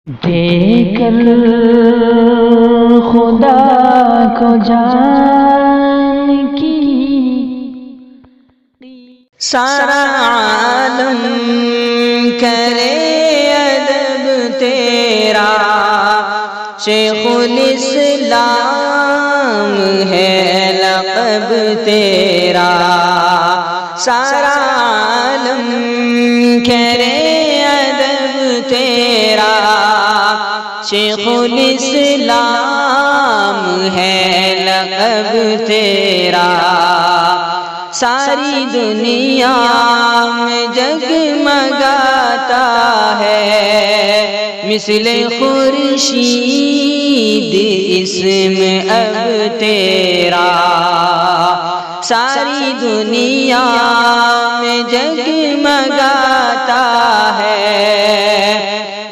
دیکھ کر خدا کو جان کی سارا عالم کرے ادب تیرا، شیخ الاسلام ہے لقب تیرا۔ سارا عالم کرے ادب تیرا، شیخ الاسلام ہے لقب تیرا۔ ساری دنیا میں جگمگاتا ہے مثل خورشید اسم اب تیرا۔ ساری دنیا میں جگمگاتا ہے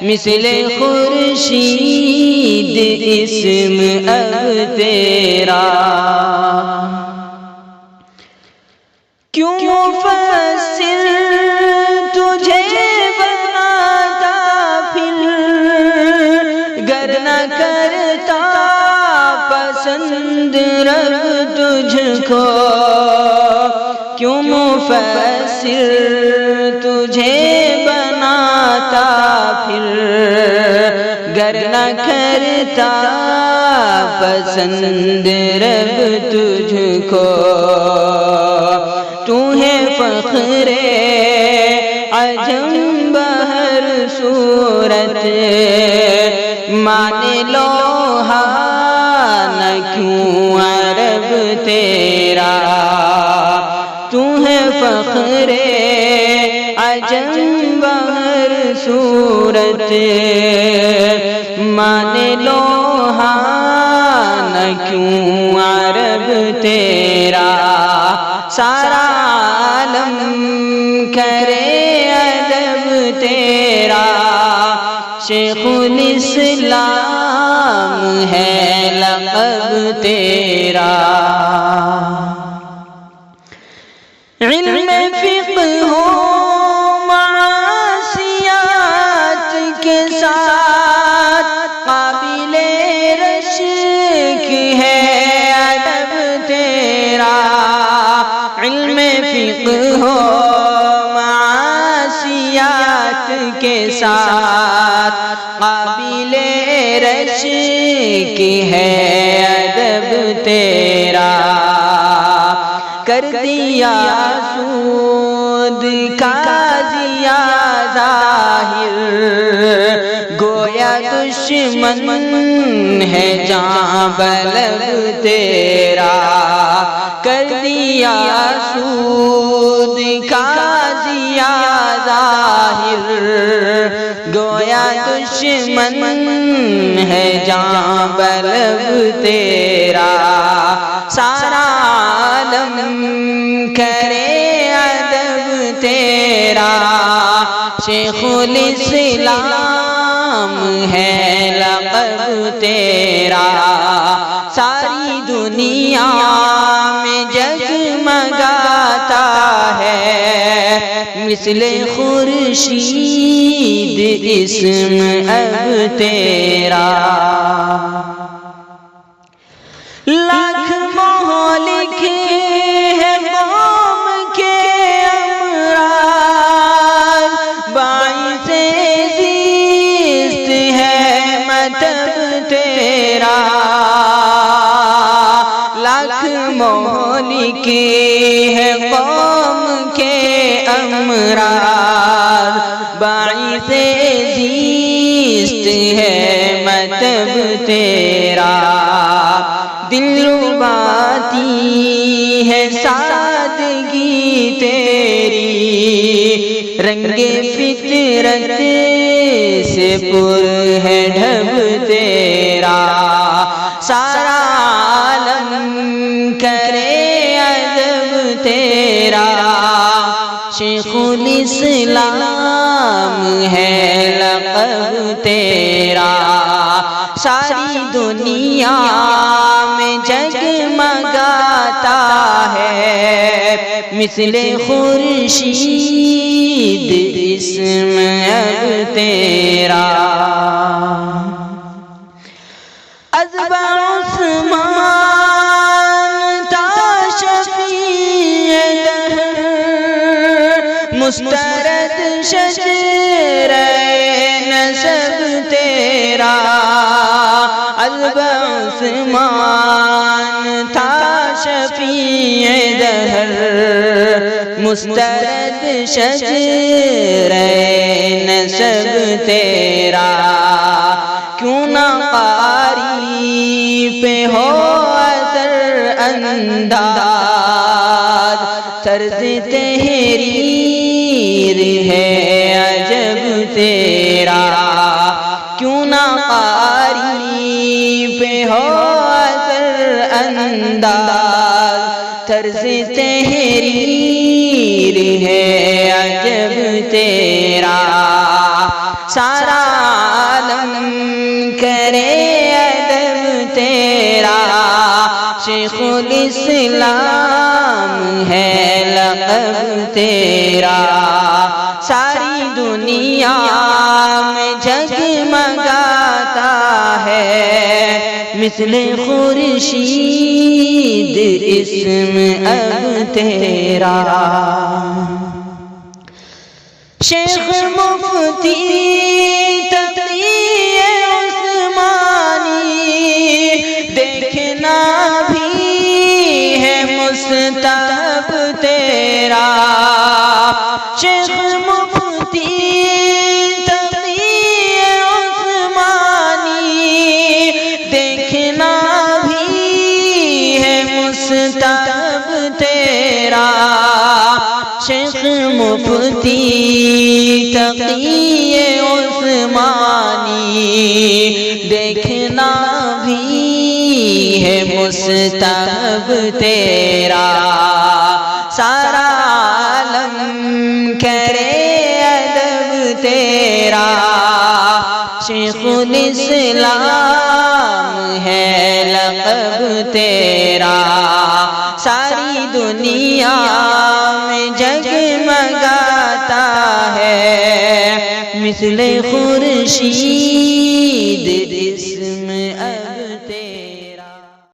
مثل خورشید اسم اب تیرا۔ کیوں مفسر تجھے بناتا پھر، گر نہ کرتا پسند رب تجھ کو۔ کیوں مفسر تجھے بناتا پھر، گر نہ کرتا پسند رب تجھ کو۔ تو ہے فخر عجم بہر صورت، مان لو نہ کیوں عرب تیرا۔ تو ہے فخر عجم بہر صورت، مان لو نہ کیوں عرب تیرا۔ سارا عالم کرے ادب تیرا، شیخ الاسلام ہے لقب تیرا۔ علم فقہ ہو معاشیات کے ساتھ قابل رشک ہے ادب تیرا۔ علم فقہ ہو معاشیات کے ساتھ قابل رشک ہے ادب تیرا۔ کر دیا سود کا ضیا ظاہر، گویا دشمن ہے جاں بلب تیرا۔ کر دیا سود کا ضیا ظاہر، گویا دشمن ہے جاں بلب تیرا۔ سارا عالم کرے ادب تیرا، شیخ الاسلام ہے لقب تیرا۔ ساری دنیا میں جگمگاتا ہے مثل خورشید اسم اب تیرا۔ لاکھ مہلک ہے قوم کے امراض، باعث زیست ہے مطلب تیرا۔ لاکھ مہلک ہے قوم کے امراض، باعث زیست ہے مطلب تیرا۔ دل رباتی ہے سادگی تیری، رنگ فطرت سے پر ہے ڈھب تیرا۔ سارا عالم کرے ادب تیرا، شیخ الاسلام ہے لقب تیرا۔ ساری دنیا میں جگمگاتا ہے مثل خورشید اسم اب تیرا۔ نسب تیرا عذب عثمان تھا شفیع دہر مسترد شجر نسب تیرا کیوں نہ قاری پہ ہو اثر انداز طرز تحریر ہے عجب تیرا کیوں نہ قاری پہ ہو اثر انداز طرز تحریر ہے عجب تیرا سارا عالم کرے ادب تیرا شیخ الاسلام ہے لقب تیرا ساری دنیا میں جگمگاتا ہے مثل خورشید اسم اب تیرا شیخ مفتی تقی عثمانی دیکھنا بھی ہے مستحب تیرا شیخ مفتی تقی عثمانی دیکھنا بھی ہے مستحب تیرا شیخ مفتی تقی عثمانی دیکھنا بھی ہے مستحب تیرا سارا عالم کرے ادب تیرا شیخ الاسلام ہے لقب تیرا ساری دنیا میں جگمگاتا ہے مثل خورشید